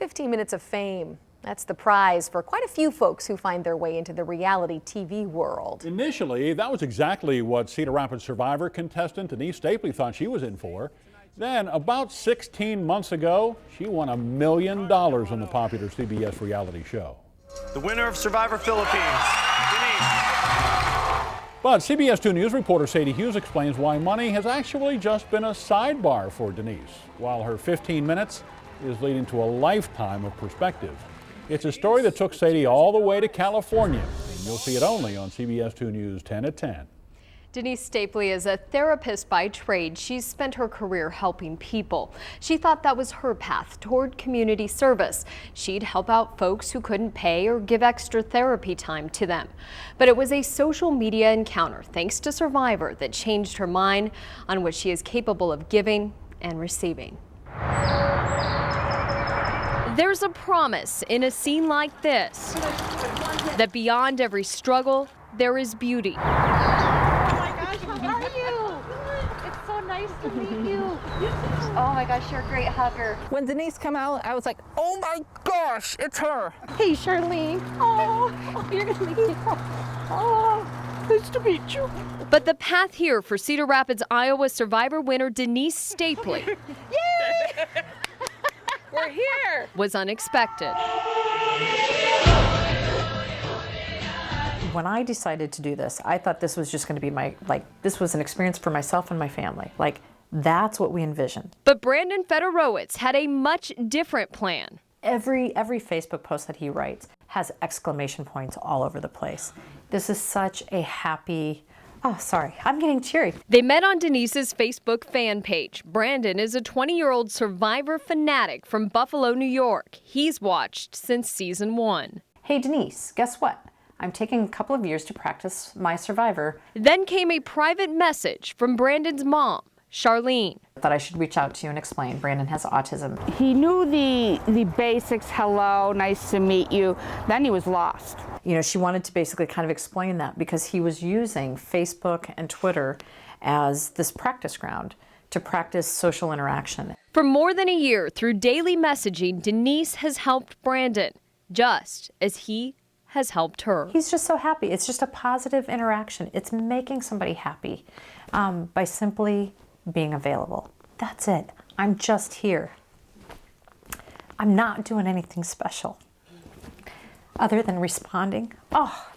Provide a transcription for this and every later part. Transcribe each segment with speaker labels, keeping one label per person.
Speaker 1: 15 minutes of fame. That's the prize for quite a few folks who find their way into the reality TV world.
Speaker 2: Initially, that was exactly what Cedar Rapids Survivor contestant Denise Stapley thought she was in for. Then, about 16 months ago, she won $1 million on the popular CBS reality show.
Speaker 3: The winner of Survivor Philippines, Denise.
Speaker 2: But CBS 2 News reporter Sadie Hughes explains why money has actually just been a sidebar for Denise, while her 15 minutes is leading to a lifetime of perspective. It's a story that took Sadie all the way to California, and you'll see it only on CBS 2 News 10 at 10.
Speaker 4: Denise Stapley is a therapist by trade. She's spent her career helping people. She thought that was her path toward community service. She'd help out folks who couldn't pay or give extra therapy time to them. But it was a social media encounter, thanks to Survivor, that changed her mind on what she is capable of giving and receiving. There's a promise in a scene like this, that beyond every struggle, there is beauty.
Speaker 5: How are you? It's so nice to meet you. Oh my gosh, you're a great hugger.
Speaker 6: When Denise came out, I was like, oh my gosh, it's her.
Speaker 5: Hey, Charlene. Oh, you're gonna meet me. Oh, nice to meet you.
Speaker 4: But the path here for Cedar Rapids, Iowa Survivor winner Denise Stapley
Speaker 5: Yay! We're here.
Speaker 4: was unexpected.
Speaker 7: When I decided to do this, I thought this was just going to be this was an experience for myself and my family. That's what we envisioned.
Speaker 4: But Brandon Fedorowicz had a much different plan.
Speaker 7: Every Facebook post that he writes has exclamation points all over the place. This is such a happy, oh, sorry, I'm getting teary.
Speaker 4: They met on Denise's Facebook fan page. Brandon is a 20-year-old Survivor fanatic from Buffalo, New York. He's watched since season 1.
Speaker 7: Hey, Denise, guess what? I'm taking a couple of years to practice my Survivor.
Speaker 4: Then came a private message from Brandon's mom, Charlene.
Speaker 7: That I should reach out to you and explain. Brandon has autism.
Speaker 6: He knew the basics, hello, nice to meet you. Then he was lost.
Speaker 7: You know, she wanted to basically kind of explain that because he was using Facebook and Twitter as this practice ground to practice social interaction.
Speaker 4: For more than a year, through daily messaging, Denise has helped Brandon, just as he has helped her.
Speaker 7: He's just so happy. It's just a positive interaction. It's making somebody happy by simply being available. That's it. I'm just here. I'm not doing anything special other than responding. Oh.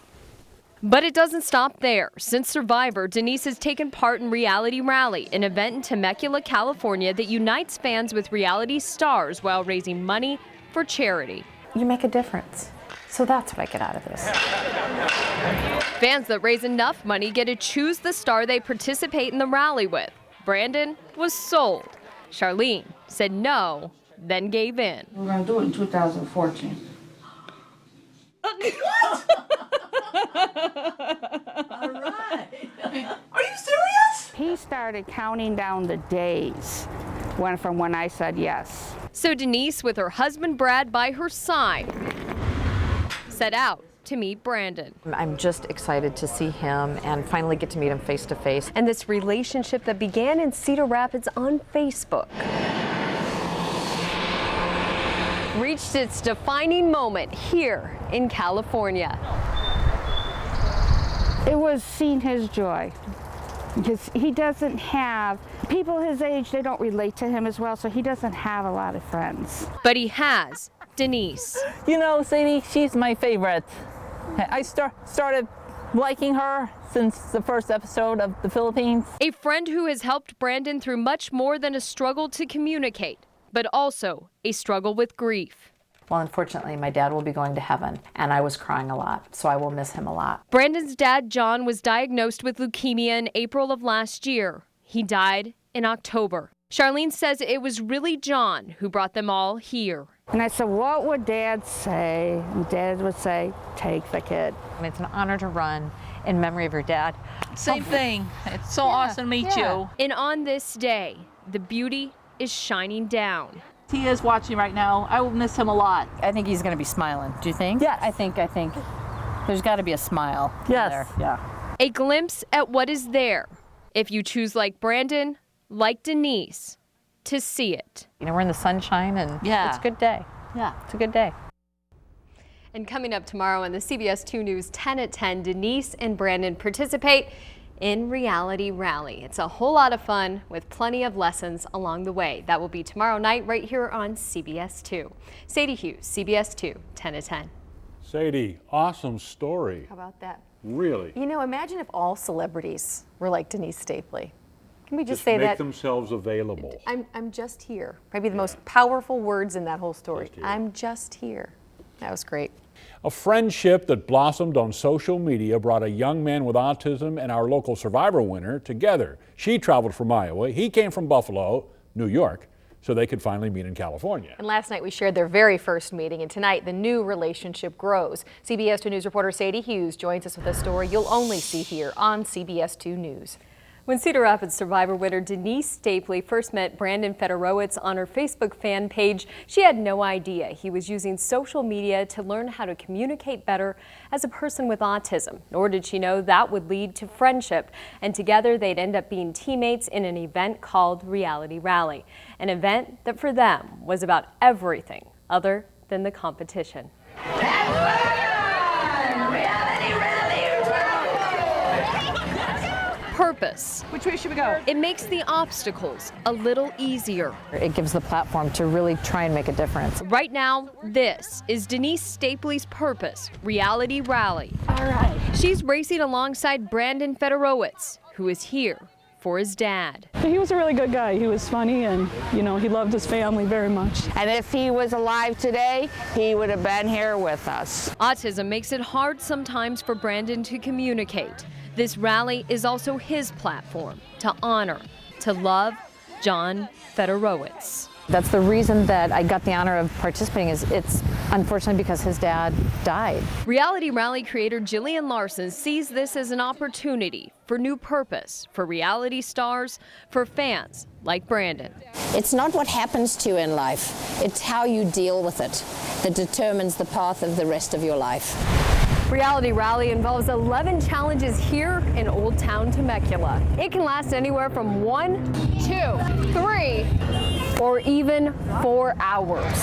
Speaker 4: But it doesn't stop there. Since Survivor, Denise has taken part in Reality Rally, an event in Temecula, California that unites fans with reality stars while raising money for charity.
Speaker 7: You make a difference. So that's what I get out of this.
Speaker 4: Fans that raise enough money get to choose the star they participate in the rally with. Brandon was sold. Charlene said no, then gave in.
Speaker 8: We're going to do it in 2014.
Speaker 6: All right. Are you serious? He started counting down the days from when I said yes.
Speaker 4: So Denise, with her husband Brad by her side, set out to meet Brandon.
Speaker 7: I'm just excited to see him and finally get to meet him face to face.
Speaker 4: And this relationship that began in Cedar Rapids on Facebook reached its defining moment here in California.
Speaker 6: It was seeing his joy. Because he doesn't have, people his age, they don't relate to him as well, so he doesn't have a lot of friends.
Speaker 4: But he has Denise.
Speaker 9: You know, Sadie, she's my favorite. I started liking her since the first episode of the Philippines.
Speaker 4: A friend who has helped Brandon through much more than a struggle to communicate, but also a struggle with grief.
Speaker 7: Well, unfortunately, my dad will be going to heaven, and I was crying a lot, so I will miss him a lot.
Speaker 4: Brandon's dad, John, was diagnosed with leukemia in April of last year. He died in October. Charlene says it was really John who brought them all here.
Speaker 6: And I said, what would Dad say? And Dad would say, take the kid.
Speaker 7: It's an honor to run in memory of your dad.
Speaker 9: Same thing. It's so awesome to meet you.
Speaker 4: And on this day, the beauty is shining down.
Speaker 9: He is watching right now. I will miss him a lot.
Speaker 10: I think he's going to be smiling. Do you think?
Speaker 9: Yes.
Speaker 10: I think there's got to be a smile.
Speaker 9: Yes.
Speaker 10: There.
Speaker 9: Yeah.
Speaker 4: A glimpse at what is there if you choose, like Brandon, like Denise, to see it.
Speaker 7: You know, we're in the sunshine and it's a good day.
Speaker 10: Yeah, it's a good day.
Speaker 4: And coming up tomorrow on the CBS 2 News 10 at 10, Denise and Brandon participate in Reality Rally. It's a whole lot of fun with plenty of lessons along the way. That will be tomorrow night right here on CBS 2. Sadie Hughes, CBS 2, 10 at 10.
Speaker 2: Sadie, awesome story.
Speaker 1: How about that?
Speaker 2: Really.
Speaker 1: You know, imagine if all celebrities were like Denise Stapley. Can we just
Speaker 2: Just
Speaker 1: say
Speaker 2: make
Speaker 1: that?
Speaker 2: themselves available.
Speaker 1: I'm just here. Maybe the most powerful words in that whole story.
Speaker 2: Just here.
Speaker 1: I'm just here. That was great.
Speaker 2: A friendship that blossomed on social media brought a young man with autism and our local Survivor winner together. She traveled from Iowa. He came from Buffalo, New York, so they could finally meet in California.
Speaker 1: And last night we shared their very first meeting, and tonight the new relationship grows. CBS 2 News reporter Sadie Hughes joins us with a story you'll only see here on CBS 2 News. When Cedar Rapids Survivor winner Denise Stapley first met Brandon Federowitz on her Facebook fan page, she had no idea he was using social media to learn how to communicate better as a person with autism. Nor did she know that would lead to friendship, and together they'd end up being teammates in an event called Reality Rally, an event that for them was about everything other than the competition. Purpose.
Speaker 10: Which way should we go?
Speaker 4: It makes the obstacles a little easier.
Speaker 10: It gives the platform to really try and make a difference.
Speaker 4: Right now, this is Denise Stapley's Purpose, Reality Rally.
Speaker 10: All right.
Speaker 4: She's racing alongside Brandon Federowitz, who is here for his dad.
Speaker 11: He was a really good guy. He was funny and, you know, he loved his family very much.
Speaker 6: And if he was alive today, he would have been here with us.
Speaker 4: Autism makes it hard sometimes for Brandon to communicate. This rally is also his platform to honor, to love John Federowitz.
Speaker 10: That's the reason that I got the honor of participating. It's unfortunately because his dad died.
Speaker 4: Reality Rally creator Jillian Larson sees this as an opportunity for new purpose, for reality stars, for fans like Brandon.
Speaker 12: It's not what happens to you in life, it's how you deal with it that determines the path of the rest of your life.
Speaker 4: Reality Rally involves 11 challenges here in Old Town Temecula. It can last anywhere from 1, 2, 3, or even 4 hours.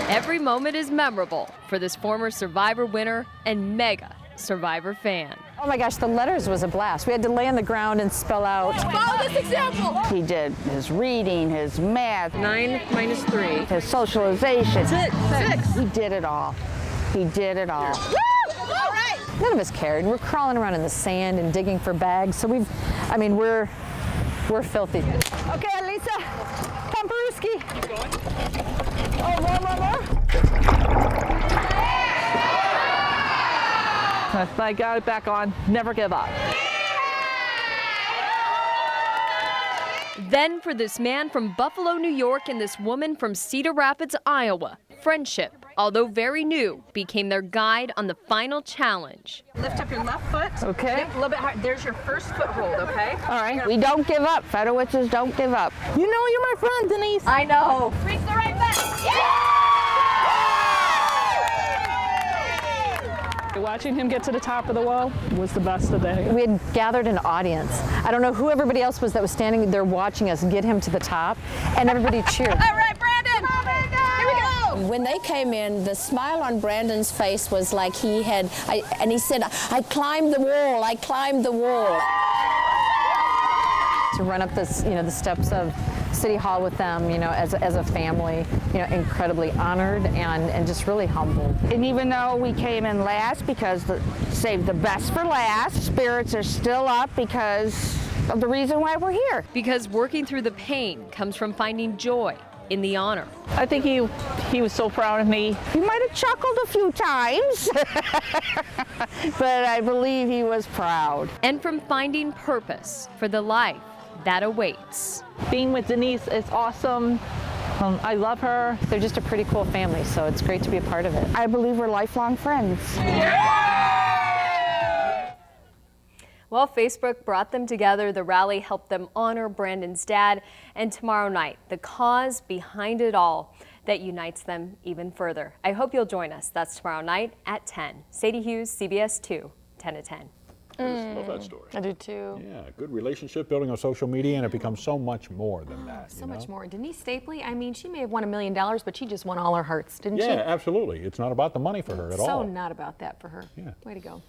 Speaker 4: Every moment is memorable for this former Survivor winner and mega Survivor fan.
Speaker 10: Oh my gosh, the letters was a blast. We had to lay on the ground and spell out.
Speaker 4: Follow this example.
Speaker 6: He did his reading, his math,
Speaker 4: 9 minus 3.
Speaker 6: his socialization.
Speaker 4: 6.
Speaker 6: He did it all. He did it all.
Speaker 4: Woo! All right.
Speaker 10: None of us cared. We're crawling around in the sand and digging for bags. So we're filthy. Okay, Lisa, Pamperuski. Keep going. Oh, more.
Speaker 9: I got it back on. Never give up.
Speaker 4: Then for this man from Buffalo, New York, and this woman from Cedar Rapids, Iowa, friendship, although very new, became their guide on the final challenge.
Speaker 13: Lift up your left foot.
Speaker 9: Okay.
Speaker 13: A little bit hard. There's your first foothold, okay?
Speaker 6: All right. We don't give up. Fedowitzes don't give up.
Speaker 9: You know you're my friend, Denise.
Speaker 4: I know.
Speaker 13: Reach the right foot.
Speaker 11: Watching him get to the top of the wall was the best of the day.
Speaker 10: We had gathered an audience. I don't know who everybody else was that was standing there watching us get him to the top, and everybody cheered.
Speaker 13: All right, Brandon. Here we go.
Speaker 12: When they came in, the smile on Brandon's face was like he had, and he said, I climbed the wall, I climbed the wall.
Speaker 10: To run up this, the steps of City Hall with them, as a family, incredibly honored and just really humbled.
Speaker 6: And even though we came in last because saved the best for last, spirits are still up because of the reason why we're here.
Speaker 4: Because working through the pain comes from finding joy in the honor.
Speaker 9: I think he was so proud of me.
Speaker 6: He might have chuckled a few times, but I believe he was proud.
Speaker 4: And from finding purpose for the life that awaits.
Speaker 9: Being with Denise is awesome. I love her.
Speaker 10: They're just a pretty cool family, so it's great to be a part of it.
Speaker 6: I believe we're lifelong friends.
Speaker 4: Well, Facebook brought them together. The rally helped them honor Brandon's dad. And tomorrow night, the cause behind it all that unites them even further. I hope you'll join us. That's tomorrow night at 10. Sadie Hughes, CBS 2, 10 to 10.
Speaker 2: I love that story.
Speaker 1: I do too.
Speaker 2: Yeah, good relationship building on social media, and it becomes so much more than that.
Speaker 1: So much more. Denise Stapley, I mean, she may have won $1 million, but she just won all our hearts, didn't she?
Speaker 2: Yeah, absolutely. It's not about the money for her at all.
Speaker 1: So not about that for her.
Speaker 2: Yeah.
Speaker 1: Way to go.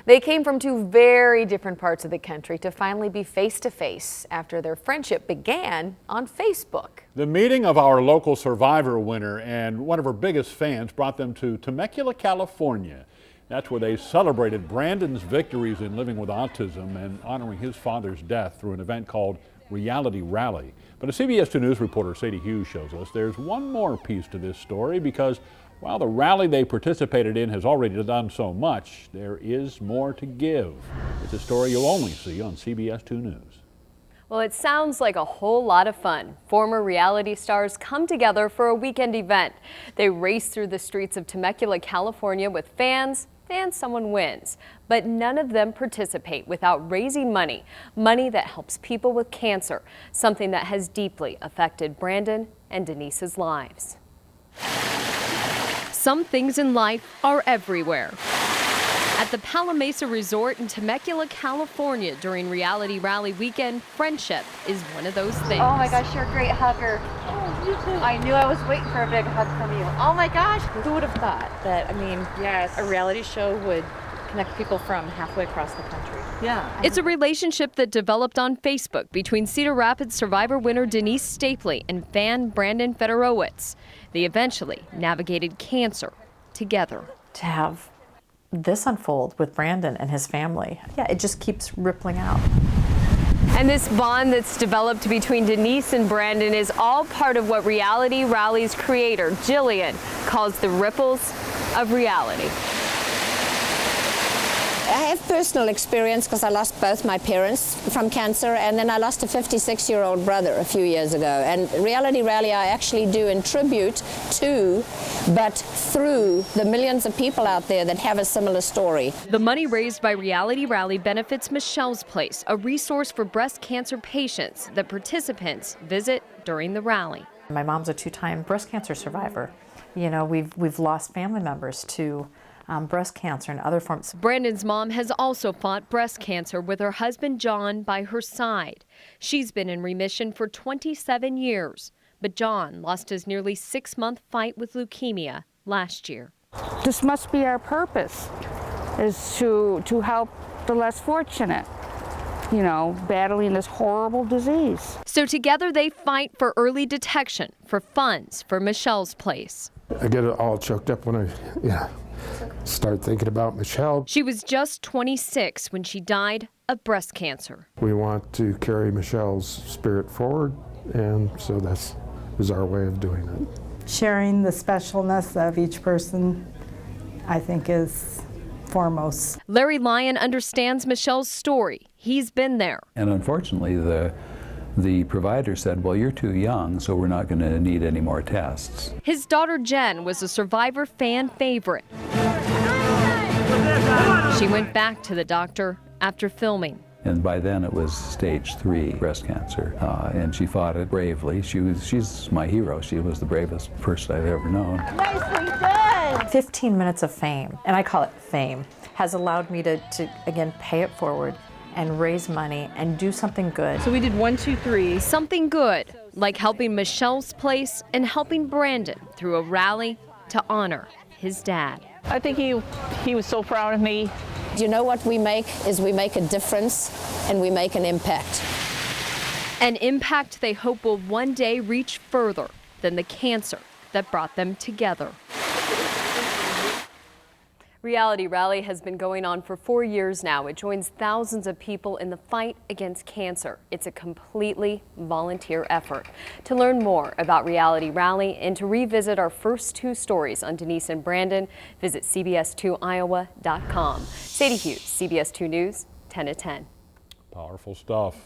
Speaker 1: They came from two very different parts of the country to finally be face-to-face after their friendship began on Facebook.
Speaker 2: The meeting of our local Survivor winner and one of her biggest fans brought them to Temecula, California. That's where they celebrated Brandon's victories in living with autism and honoring his father's death through an event called Reality Rally. But as CBS 2 News reporter Sadie Hughes shows us, there's one more piece to this story because while the rally they participated in has already done so much, there is more to give. It's a story you'll only see on CBS 2 News.
Speaker 4: Well, it sounds like a whole lot of fun. Former reality stars come together for a weekend event. They race through the streets of Temecula, California with fans, and someone wins. But none of them participate without raising money that helps people with cancer, something that has deeply affected Brandon and Denise's lives. Some things in life are everywhere. At the Palamesa Resort in Temecula, California during Reality Rally weekend, friendship is one of those things.
Speaker 5: Oh my gosh, you're a great hugger. Oh, you too. I knew I was waiting for a big hug from you. Oh my gosh.
Speaker 14: Who would have thought that, yes, a reality show would connect people from halfway across the country?
Speaker 4: Yeah. It's a relationship that developed on Facebook between Cedar Rapids Survivor winner Denise Stapley and fan Brandon Federowitz. They eventually navigated cancer together.
Speaker 7: To have this unfold with Brandon and his family, yeah, it just keeps rippling out.
Speaker 4: And this bond that's developed between Denise and Brandon is all part of what Reality Rally's creator, Jillian, calls the ripples of reality.
Speaker 12: I have personal experience because I lost both my parents from cancer, and then I lost a 56-year-old brother a few years ago. And Reality Rally I actually do in tribute to, but through the millions of people out there that have a similar story.
Speaker 4: The money raised by Reality Rally benefits Michelle's Place, a resource for breast cancer patients that participants visit during the rally.
Speaker 7: My mom's a two-time breast cancer survivor. You know, we've lost family members to breast cancer and other forms.
Speaker 4: Brandon's mom has also fought breast cancer with her husband John by her side. She's been in remission for 27 years, but John lost his nearly 6-month fight with leukemia last year.
Speaker 6: This must be our purpose, is to help the less fortunate, you know, battling this horrible disease.
Speaker 4: So together they fight for early detection, for funds for Michelle's Place.
Speaker 15: I get all choked up when I start thinking about Michelle.
Speaker 4: She was just 26 when she died of breast cancer.
Speaker 15: We want to carry Michelle's spirit forward, and so that was our way of doing it.
Speaker 16: Sharing the specialness of each person, I think, is foremost.
Speaker 4: Larry Lyon understands Michelle's story. He's been there.
Speaker 17: And unfortunately, the provider said, well, you're too young, so we're not going to need any more tests.
Speaker 4: His daughter Jen was a Survivor fan favorite. She went back to the doctor after filming.
Speaker 17: And by then it was stage 3 breast cancer, and she fought it bravely. She's my hero. She was the bravest person I've ever known.
Speaker 7: Nicely done! 15 minutes of fame, and I call it fame, has allowed me to again, pay it forward and raise money and do something good.
Speaker 4: So we did 1, 2, 3. Something good, like helping Michelle's Place and helping Brandon through a rally to honor his dad.
Speaker 9: I think he was so proud of me.
Speaker 12: You know what we make is we make a difference and we make an impact.
Speaker 4: An impact they hope will one day reach further than the cancer that brought them together. Reality Rally has been going on for 4 years now. It joins thousands of people in the fight against cancer. It's a completely volunteer effort. To learn more about Reality Rally and to revisit our first 2 stories on Denise and Brandon, visit cbs2iowa.com. Sadie Hughes, CBS 2 News, 10 at 10.
Speaker 2: Powerful stuff.